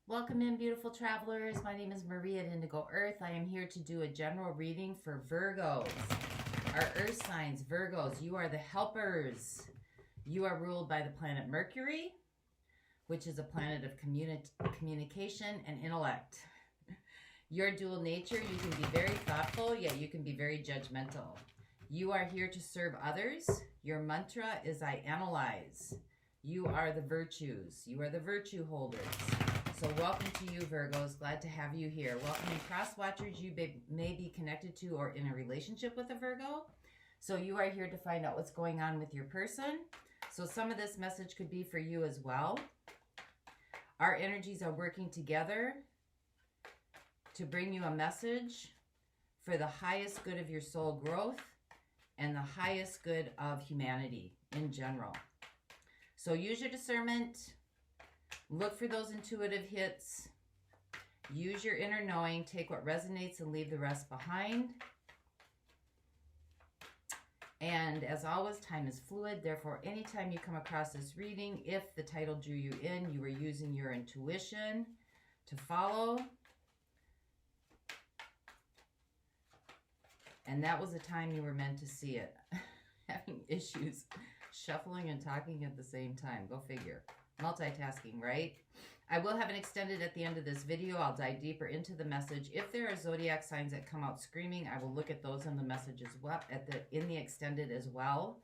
Welcome in, beautiful travelers. My name is Maria at Indigo Earth. I am here to do a general reading for Virgos. Our Earth signs, Virgos, you are the helpers. You are ruled by the planet Mercury, which is a planet of communication and intellect. Your dual nature, you can be very thoughtful, yet you can be very judgmental. You are here to serve others. Your mantra is I analyze. You are the virtues. You are the virtue holders. So welcome to you, Virgos. Glad to have you here. Welcoming cross-watchers you may be connected to or in a relationship with a Virgo. So you are here to find out what's going on with your person. So some of this message could be for you as well. Our energies are working together to bring you a message for the highest good of your soul growth and the highest good of humanity in general. So use your discernment. Look for those intuitive hits. Use your inner knowing. Take what resonates and leave the rest behind. And as always, time is fluid. Therefore, anytime you come across this reading, if the title drew you in, you were using your intuition to follow. And that was the time you were meant to see it. Having issues shuffling and talking at the same time. Go figure. Multitasking, right? I will have an extended at the end of this video. I'll dive deeper into the message. If there are zodiac signs that come out screaming, I will look at those in the message as well, in the extended as well.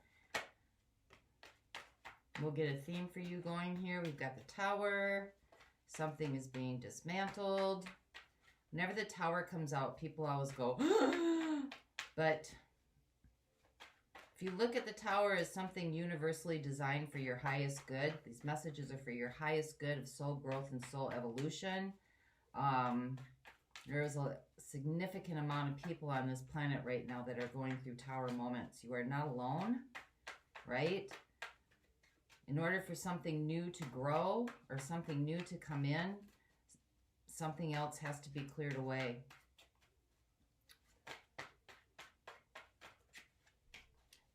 We'll get a theme for you going here. We've got the Tower. Something is being dismantled. Whenever the Tower comes out, people always go, but if you look at the Tower as something universally designed for your highest good, these messages are for your highest good of soul growth and soul evolution. There is a significant amount of people on this planet right now that are going through Tower moments. You are not alone, right? In order for something new to grow or something new to come in, something else has to be cleared away.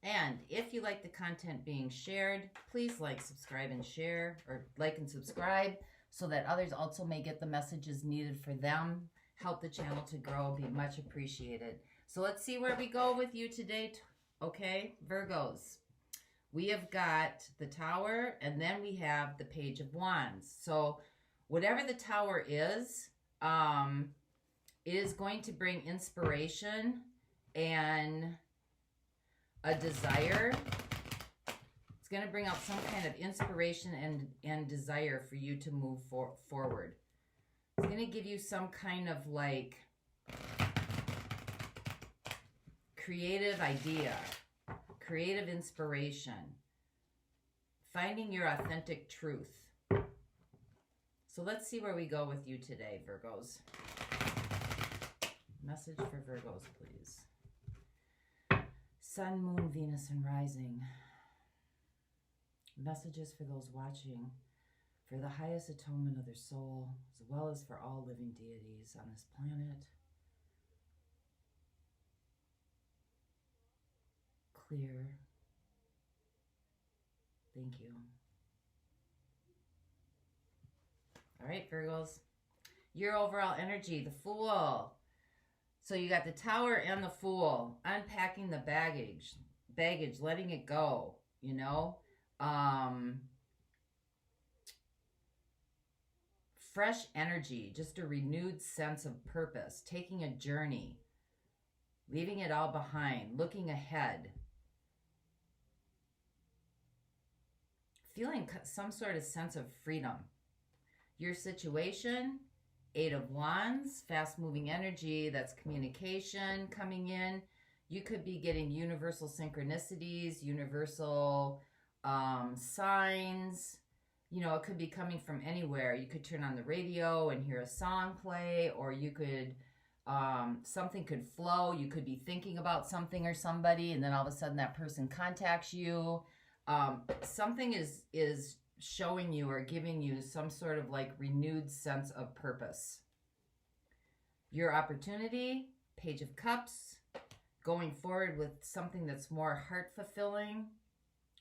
And if you like the content being shared, please like, subscribe, and share, or like and subscribe so that others also may get the messages needed for them. Help the channel to grow, be much appreciated. So let's see where we go with you today. Okay, Virgos. We have got the Tower, and then we have the Page of Wands. So whatever the Tower is, it is going to bring inspiration and a desire. It's going to bring out some kind of inspiration and desire for you to move forward. It's going to give you some kind of like creative idea, creative inspiration, finding your authentic truth. So let's see where we go with you today, Virgos. Message for Virgos, please. Sun, Moon, Venus, and Rising. Messages for those watching, for the highest atonement of their soul, as well as for all living deities on this planet. Clear. Thank you. All right, Virgos. Your overall energy, the Fool. So you got the Tower and the Fool, unpacking the baggage, letting it go, you know. Fresh energy, just a renewed sense of purpose, taking a journey, leaving it all behind, looking ahead, feeling some sort of sense of freedom. Your situation, Eight of Wands, fast-moving energy, that's communication coming in. You could be getting universal synchronicities, universal signs. You know, it could be coming from anywhere. You could turn on the radio and hear a song play, or you could, something could flow. You could be thinking about something or somebody, and then all of a sudden that person contacts you. Something is showing you or giving you some sort of like renewed sense of purpose. Your opportunity, Page of Cups, going forward with something that's more heart fulfilling,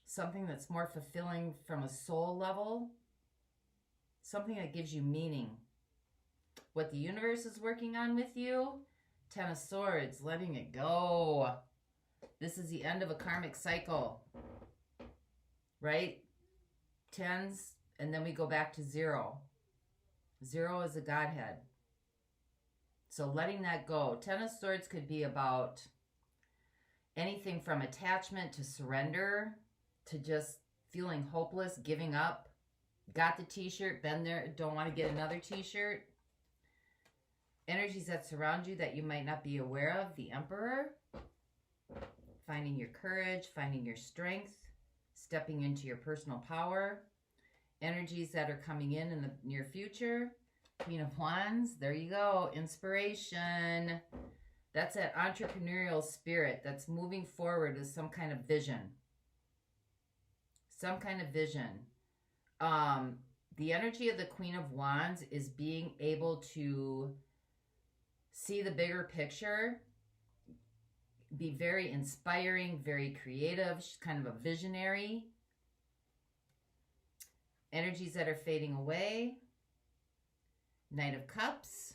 something that's more fulfilling from a soul level, something that gives you meaning what the universe is working on with you. 10 of Swords, letting it go. This is the end of a karmic cycle, right? Tens, and then we go back to 0. 0 is a Godhead. So letting that go. 10 of Swords could be about anything from attachment to surrender to just feeling hopeless, giving up. Got the t-shirt, been there, don't want to get another t-shirt. Energies that surround you that you might not be aware of. The Emperor. Finding your courage, finding your strength, stepping into your personal power. Energies that are coming in the near future. Queen of Wands. There you go. Inspiration. That's that entrepreneurial spirit that's moving forward with some kind of vision. Some kind of vision. The energy of the Queen of Wands is being able to see the bigger picture, be very inspiring, very creative. She's kind of a visionary. Energies that are fading away. Knight of Cups.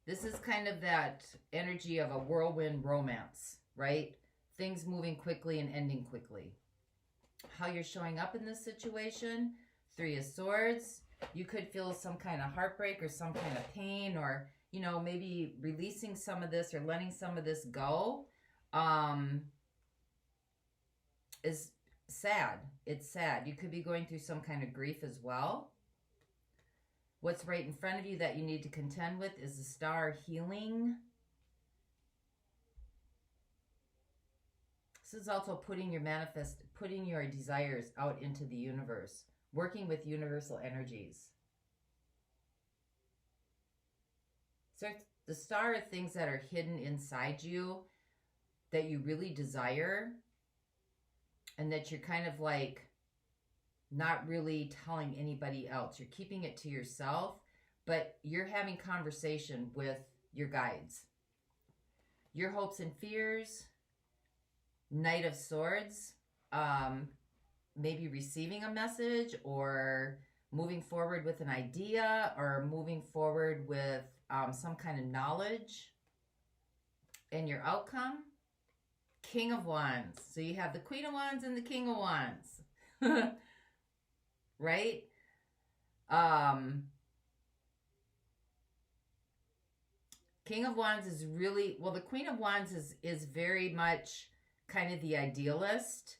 This is kind of that energy of a whirlwind romance, right? Things moving quickly and ending quickly. How you're showing up in this situation. 3 of Swords. You could feel some kind of heartbreak or some kind of pain, or, you know, maybe releasing some of this or letting some of this go is sad. It's sad. You could be going through some kind of grief as well. What's right in front of you that you need to contend with is the Star healing. This is also putting your desires out into the universe, working with universal energies. So the Star are things that are hidden inside you that you really desire, and that you're kind of like not really telling anybody else. You're keeping it to yourself, but you're having conversation with your guides. Your hopes and fears. Knight of Swords. Maybe receiving a message or moving forward with an idea or moving forward with some kind of knowledge. And your outcome. King of Wands. So you have the Queen of Wands and the King of Wands. Right? King of Wands is really, well, the Queen of Wands is very much kind of the idealist.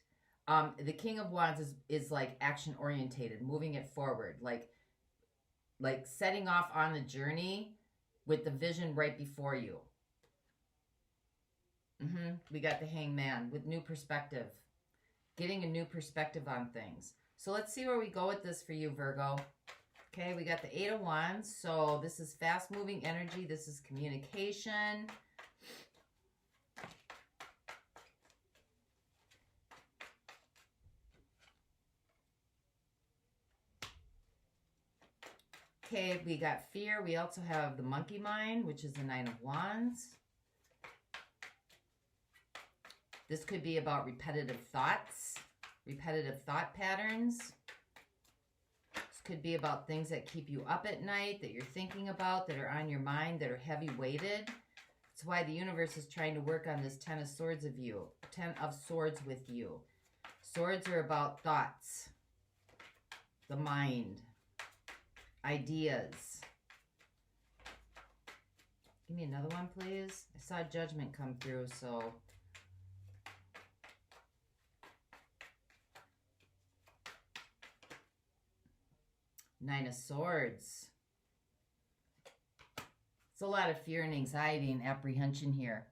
The King of Wands is like action orientated, moving it forward, like setting off on the journey with the vision right before you. We got the Hangman with new perspective, getting a new perspective on things. So let's see where we go with this for you, Virgo. Okay, we got the 8 of Wands. So this is fast-moving energy. This is communication. Okay, we got fear. We also have the monkey mind, which is the 9 of Wands. This could be about repetitive thoughts, repetitive thought patterns. This could be about things that keep you up at night, that you're thinking about, that are on your mind, that are heavy weighted. That's why the universe is trying to work on this 10 of Swords of you, 10 of Swords with you. Swords are about thoughts, the mind, ideas. Give me another one, please. I saw Judgment come through, so... Nine of Swords. It's a lot of fear and anxiety and apprehension here.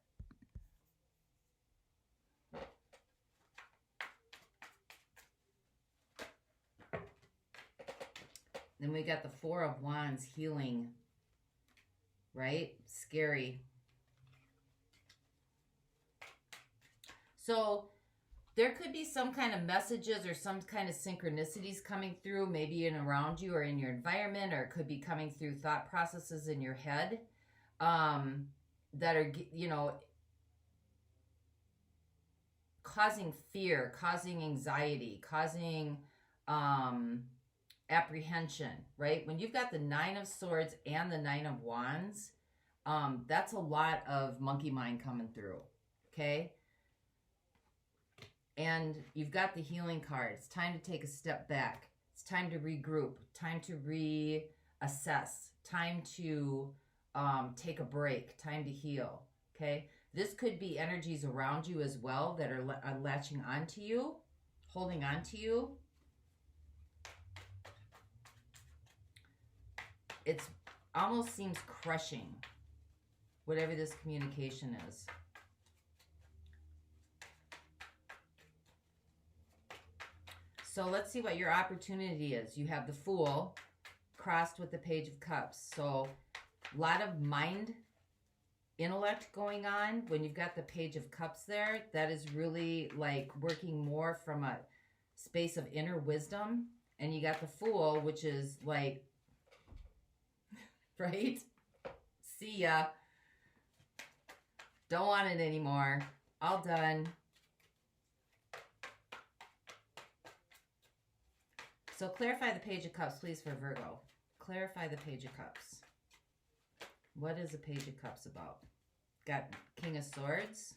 Then we got the 4 of Wands, healing. Right? Scary. So there could be some kind of messages or some kind of synchronicities coming through, maybe in around you or in your environment, or it could be coming through thought processes in your head that are, you know, causing fear, causing anxiety, causing apprehension, right? When you've got the 9 of Swords and the 9 of Wands, that's a lot of monkey mind coming through, okay? And you've got the healing card. It's time to take a step back. It's time to regroup, time to reassess, time to take a break, time to heal, okay? This could be energies around you as well that are latching onto you, holding on to you. It almost seems crushing, whatever this communication is. So let's see what your opportunity is. You have the Fool crossed with the Page of Cups. So a lot of mind, intellect going on. When you've got the Page of Cups there, that is really like working more from a space of inner wisdom. And you got the Fool, which is like, right? See ya. Don't want it anymore. All done. So clarify the Page of Cups, please, for Virgo. Clarify the Page of Cups. What is the Page of Cups about? Got King of Swords.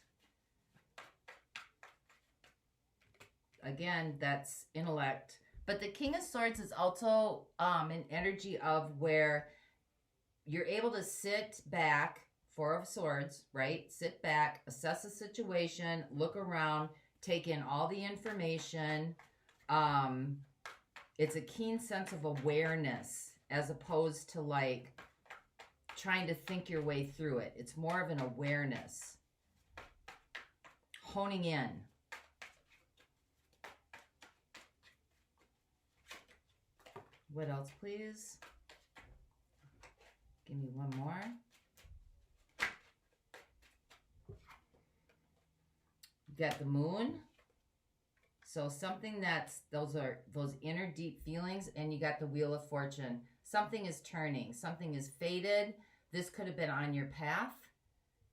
Again, that's intellect. But the King of Swords is also an energy of where you're able to sit back, 4 of Swords, right? Sit back, assess the situation, look around, take in all the information. It's a keen sense of awareness as opposed to like trying to think your way through it. It's more of an awareness. Honing in. What else, please? Give me one more. You got the Moon. So something that's, those are those inner deep feelings, and you got the Wheel of Fortune. Something is turning. Something is fated. This could have been on your path,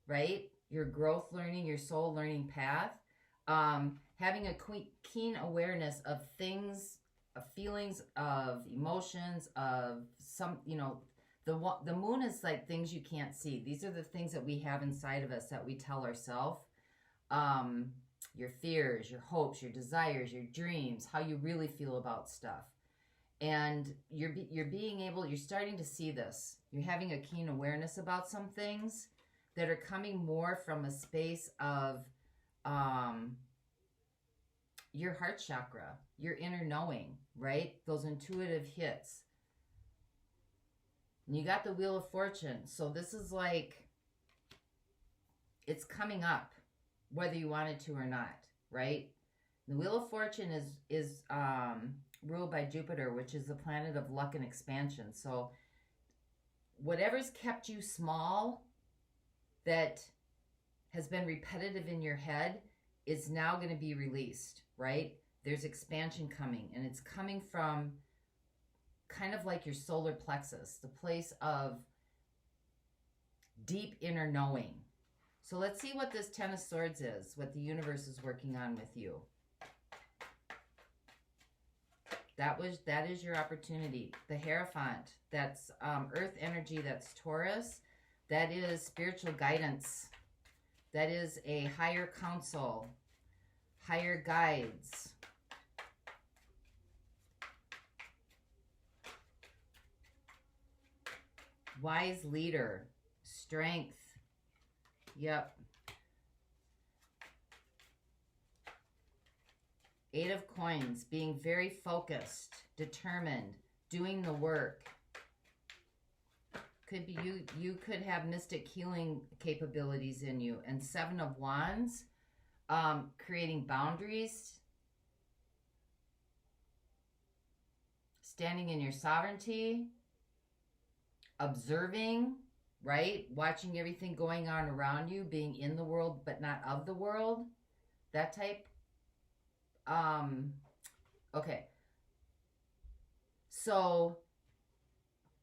right? Your growth learning, your soul learning path. Having a keen awareness of things, of feelings, of emotions, of some, you know, the Moon is like things you can't see. These are the things that we have inside of us that we tell ourselves. Your fears, your hopes, your desires, your dreams, how you really feel about stuff. And you're starting to see this. You're having a keen awareness about some things that are coming more from a space of your heart chakra, your inner knowing, right? Those intuitive hits. And you got the Wheel of Fortune. So this is like, it's coming up, whether you want it to or not, right? The Wheel of Fortune is ruled by Jupiter, which is the planet of luck and expansion. So whatever's kept you small, that has been repetitive in your head, is now going to be released, right? There's expansion coming, and it's coming from kind of like your solar plexus, the place of deep inner knowing. So let's see what this 10 of Swords is, what the universe is working on with you. That is your opportunity. The Hierophant, that's earth energy, that's Taurus. That is spiritual guidance. That is a higher counsel, higher guides. Wise leader, strength. Yep. 8 of Coins, being very focused, determined, doing the work. Could be you could have mystic healing capabilities in you. And 7 of Wands, creating boundaries, standing in your sovereignty, observing, right? Watching everything going on around you, being in the world but not of the world. That type. Okay. So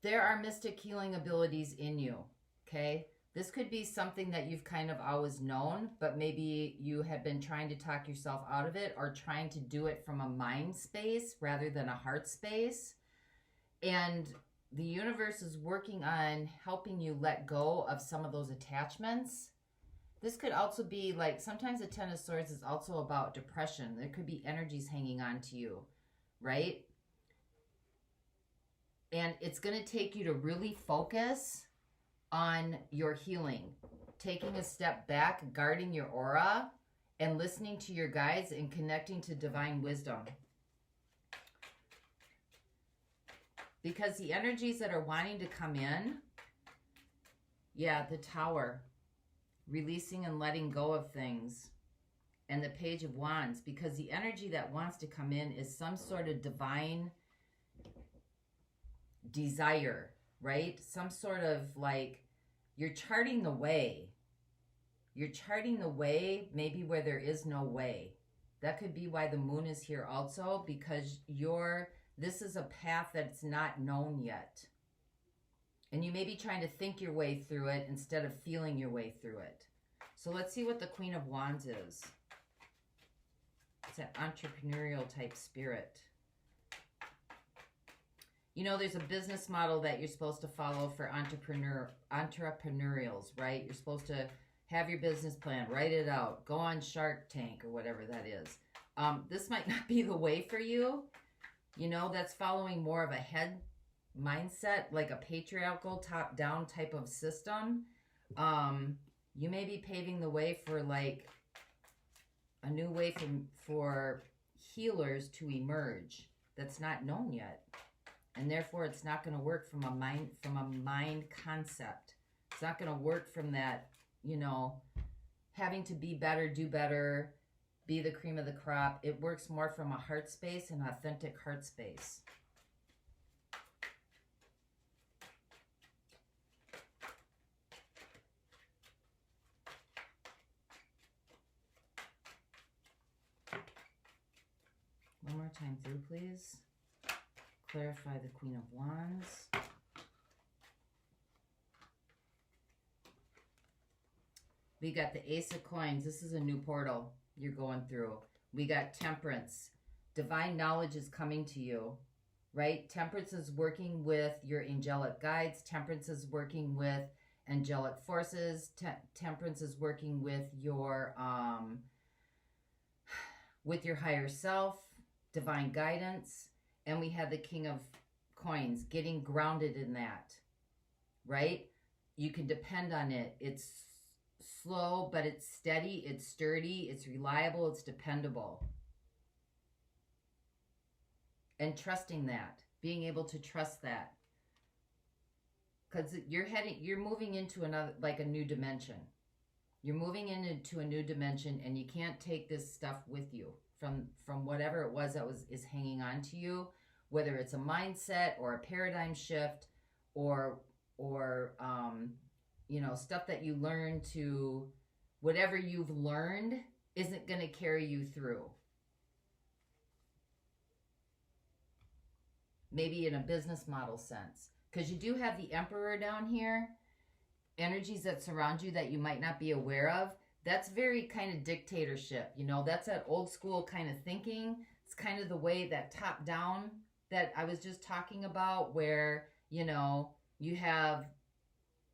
there are mystic healing abilities in you, okay? This could be something that you've kind of always known, but maybe you have been trying to talk yourself out of it, or trying to do it from a mind space rather than a heart space. And the universe is working on helping you let go of some of those attachments. This could also be like, sometimes the Ten of Swords is also about depression. There could be energies hanging on to you, right? And it's going to take you to really focus on your healing. Taking a step back, guarding your aura, and listening to your guides and connecting to divine wisdom. Because the energies that are wanting to come in, yeah, the Tower, releasing and letting go of things, and the Page of Wands, because the energy that wants to come in is some sort of divine desire, right? Some sort of like, you're charting the way. You're charting the way, maybe where there is no way. That could be why the moon is here also, because this is a path that's not known yet. And you may be trying to think your way through it instead of feeling your way through it. So let's see what the Queen of Wands is. It's an entrepreneurial type spirit. You know, there's a business model that you're supposed to follow for entrepreneurials, right? You're supposed to have your business plan, write it out, go on Shark Tank or whatever that is. This might not be the way for you. You know, that's following more of a head mindset, like a patriarchal top-down type of system. You may be paving the way for like a new way for healers to emerge that's not known yet. And therefore, it's not going to work from a mind concept. It's not going to work from that, you know, having to be better, do better, be the cream of the crop. It works more from a heart space, an authentic heart space. One more time through, please. Clarify the Queen of Wands. We got the Ace of Coins. This is a new portal you're going through. We got Temperance. Divine knowledge is coming to you, right? Temperance is working with your angelic guides. Temperance is working with angelic forces. Temperance is working with your higher self, divine guidance. And we have the King of Coins, getting grounded in that, right? You can depend on it. It's slow, but it's steady, it's sturdy, it's reliable, it's dependable. And trusting that, being able to trust that. Because you're moving into another, like a new dimension. You're moving into a new dimension, and you can't take this stuff with you from whatever it was that is hanging on to you, whether it's a mindset or a paradigm shift or you know, stuff that you learn to, whatever you've learned isn't going to carry you through. Maybe in a business model sense, because you do have the Emperor down here, energies that surround you that you might not be aware of. That's very kind of dictatorship, you know, that's that old school kind of thinking. It's kind of the way that top down that I was just talking about, where, you know, you have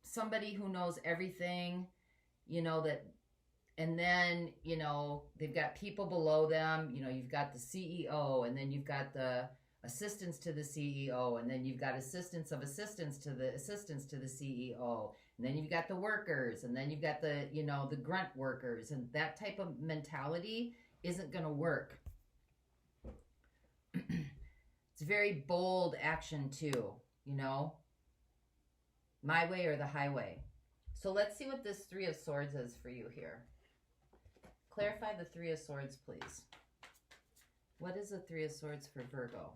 somebody who knows everything, you know, that, and then, you know, they've got people below them, you know, you've got the CEO, and then you've got the assistants to the CEO, and then you've got assistants of assistants to the CEO, and then you've got the workers, and then you've got the, you know, the grunt workers, and that type of mentality isn't going to work. It's very bold action too, you know, my way or the highway. So let's see what this Three of Swords is for you here. Clarify the Three of Swords, please. What is the Three of Swords for Virgo?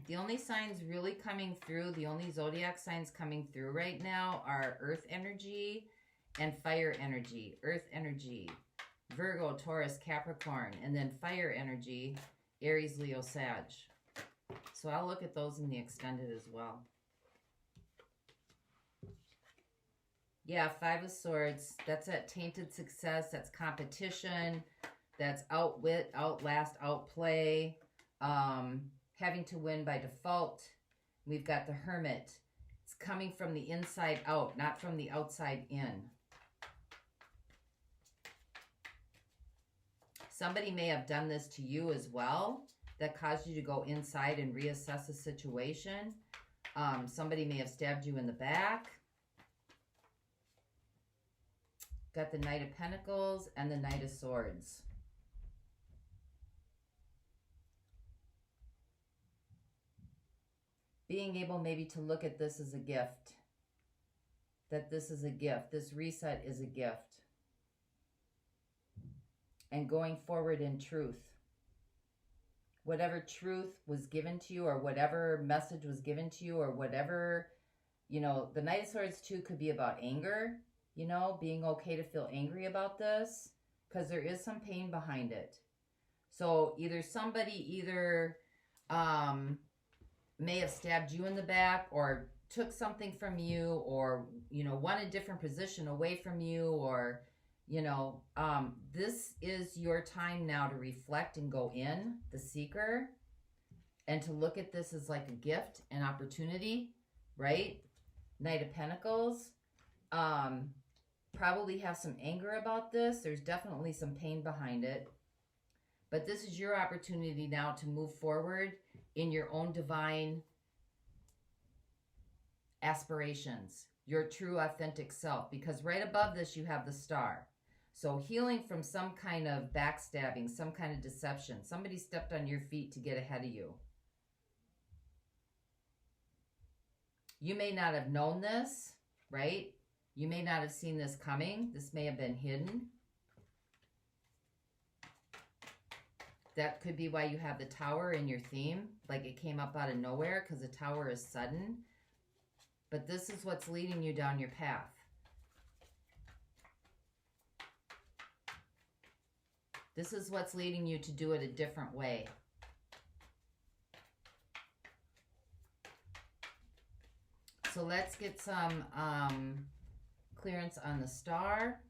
The only signs really coming through, the only zodiac signs coming through right now are earth energy and fire energy. Earth energy, Virgo, Taurus, Capricorn, and then fire energy, Aries, Leo, Sag. So I'll look at those in the extended as well. Yeah, Five of Swords. That's that tainted success. That's competition. That's outwit, outlast, outplay. Having to win by default. We've got the Hermit. It's coming from the inside out, not from the outside in. Somebody may have done this to you as well, that caused you to go inside and reassess a situation. Somebody may have stabbed you in the back. Got the Knight of Pentacles and the Knight of Swords. Being able maybe to look at this as a gift. That this is a gift. This reset is a gift. And going forward in truth. Whatever truth was given to you, or whatever message was given to you, or whatever, you know, the Knight of Swords too could be about anger, you know, being okay to feel angry about this, because there is some pain behind it. So either somebody may have stabbed you in the back, or took something from you, or, you know, won a different position away from you, or, you know, this is your time now to reflect and go in, the seeker, and to look at this as like a gift, an opportunity, right? Knight of Pentacles. Probably have some anger about this. There's definitely some pain behind it. But this is your opportunity now to move forward in your own divine aspirations, your true authentic self, because right above this you have the Star. So healing from some kind of backstabbing, some kind of deception. Somebody stepped on your feet to get ahead of you. You may not have known this, right? You may not have seen this coming. This may have been hidden. That could be why you have the Tower in your theme, like it came up out of nowhere, because the Tower is sudden. But this is what's leading you down your path. This is what's leading you to do it a different way. So let's get some clearance on the Star.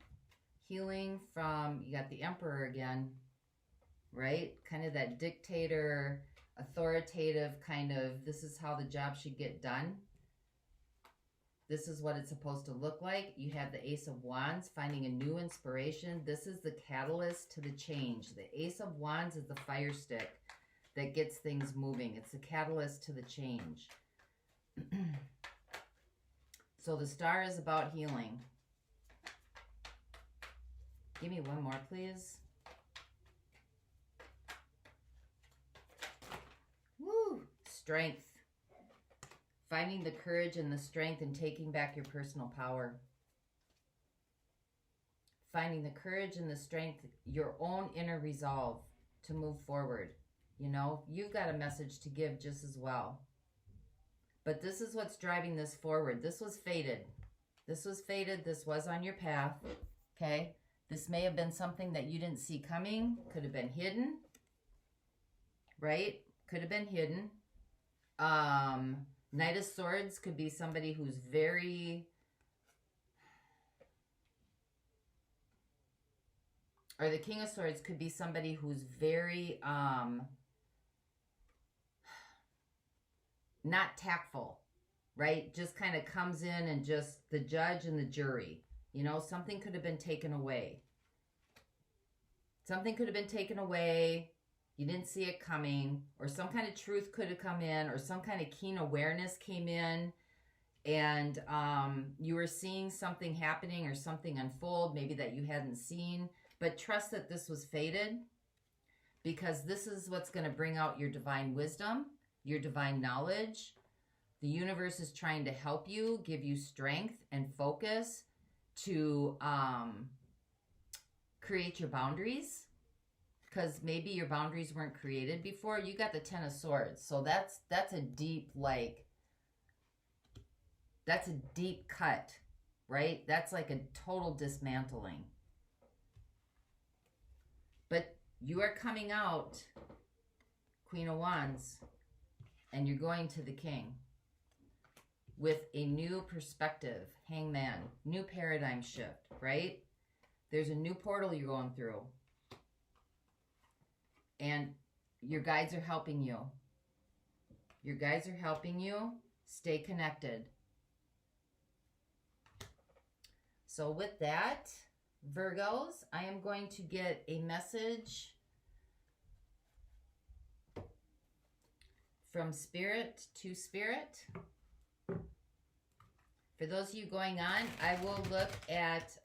Healing from, you got the Emperor again, right? Kind of that dictator, authoritative kind of, this is how the job should get done. This is what it's supposed to look like. You have the Ace of Wands, finding a new inspiration. This is the catalyst to the change. The Ace of Wands is the fire stick that gets things moving. It's the catalyst to the change. So the Star is about healing. Give me one more, please. Woo! Strength. Finding the courage and the strength and taking back your personal power. Finding the courage and the strength, your own inner resolve to move forward. You know, you've got a message to give just as well. But this is what's driving this forward. This was fated. This was fated. This was on your path. Okay? This may have been something that you didn't see coming. Could have been hidden. Right? Could have been hidden. Knight of Swords could be somebody who's very, or the King of Swords could be somebody who's very not tactful, right? Just kind of comes in and just the judge and the jury. You know, something could have been taken away. Something could have been taken away. You didn't see it coming, or some kind of truth could have come in, or some kind of keen awareness came in, and you were seeing something happening or something unfold, maybe that you hadn't seen. But trust that this was fated, because this is what's going to bring out your divine wisdom, your divine knowledge. The universe is trying to help you, give you strength and focus to create your boundaries. Because maybe your boundaries weren't created before. You got the Ten of Swords. So that's a deep, like, that's a deep cut, right? That's like a total dismantling. But you are coming out, Queen of Wands, and you're going to the King. with a new perspective. Hangman, new paradigm shift, right? There's a new portal you're going through. And your guides are helping you. Your guides are helping you stay connected. So with that, Virgos, I am going to get a message from Spirit to Spirit. For those of you going on, I will look at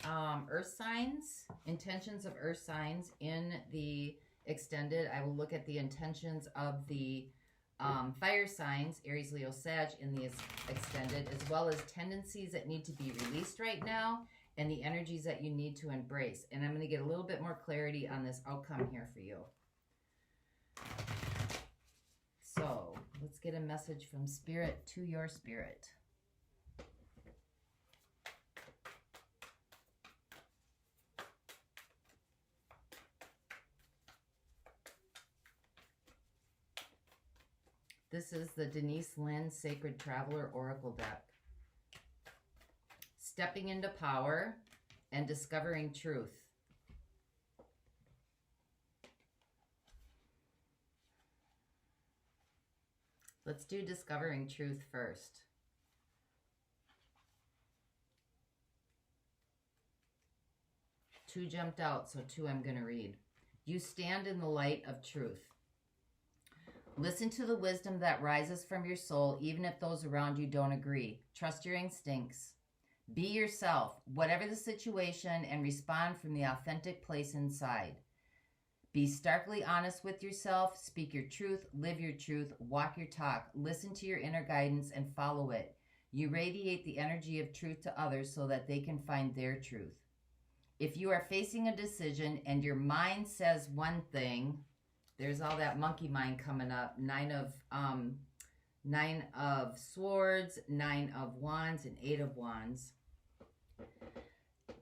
earth signs, intentions of earth signs in the extended. I will look at the intentions of the fire signs, Aries, Leo, Sag, in the extended, as well as tendencies that need to be released right now and the energies that you need to embrace. And I'm going to get a little bit more clarity on this outcome here for you. So let's get a message from Spirit to your spirit. This is the Denise Lynn Sacred Traveler Oracle deck. Stepping into power and discovering truth. Let's do discovering truth first. Two jumped out, so two I'm going to read. You stand in the light of truth. Listen to the wisdom that rises from your soul, even if those around you don't agree. Trust your instincts. Be yourself, whatever the situation, and respond from the authentic place inside. Be starkly honest with yourself. Speak your truth, live your truth, walk your talk. Listen to your inner guidance and follow it. You radiate the energy of truth to others so that they can find their truth. If you are facing a decision and your mind says one thing, there's all that monkey mind coming up. Nine of swords, 9 of wands, and 8 of wands.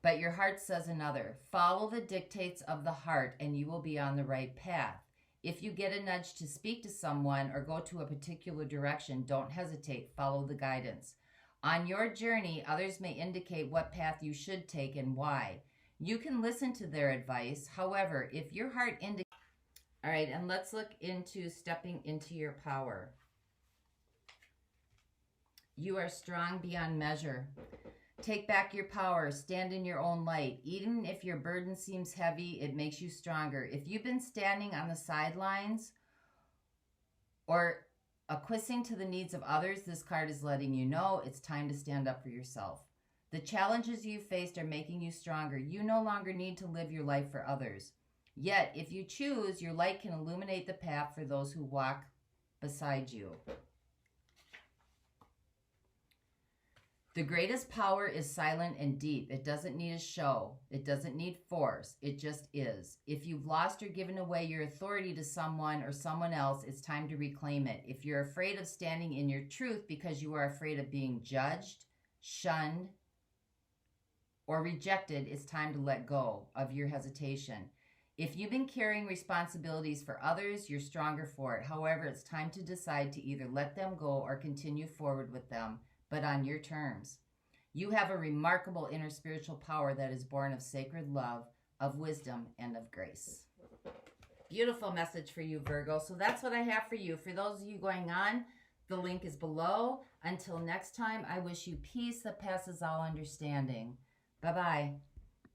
But your heart says another. Follow the dictates of the heart and you will be on the right path. If you get a nudge to speak to someone or go to a particular direction, don't hesitate. Follow the guidance. On your journey, others may indicate what path you should take and why. You can listen to their advice. However, if your heart indicates... All right, and let's look into stepping into your power. You are strong beyond measure. Take back your power. Stand in your own light. Even if your burden seems heavy, it makes you stronger. If you've been standing on the sidelines or acquiescing to the needs of others, this card is letting you know it's time to stand up for yourself. The challenges you faced are making you stronger. You no longer need to live your life for others. Yet, if you choose, your light can illuminate the path for those who walk beside you. The greatest power is silent and deep. It doesn't need a show. It doesn't need force. It just is. If you've lost or given away your authority to someone or someone else, it's time to reclaim it. If you're afraid of standing in your truth because you are afraid of being judged, shunned, or rejected, it's time to let go of your hesitation. If you've been carrying responsibilities for others, you're stronger for it. However, it's time to decide to either let them go or continue forward with them, but on your terms. You have a remarkable inner spiritual power that is born of sacred love, of wisdom, and of grace. Beautiful message for you, Virgo. So that's what I have for you. For those of you going on, the link is below. Until next time, I wish you peace that passes all understanding. Bye-bye.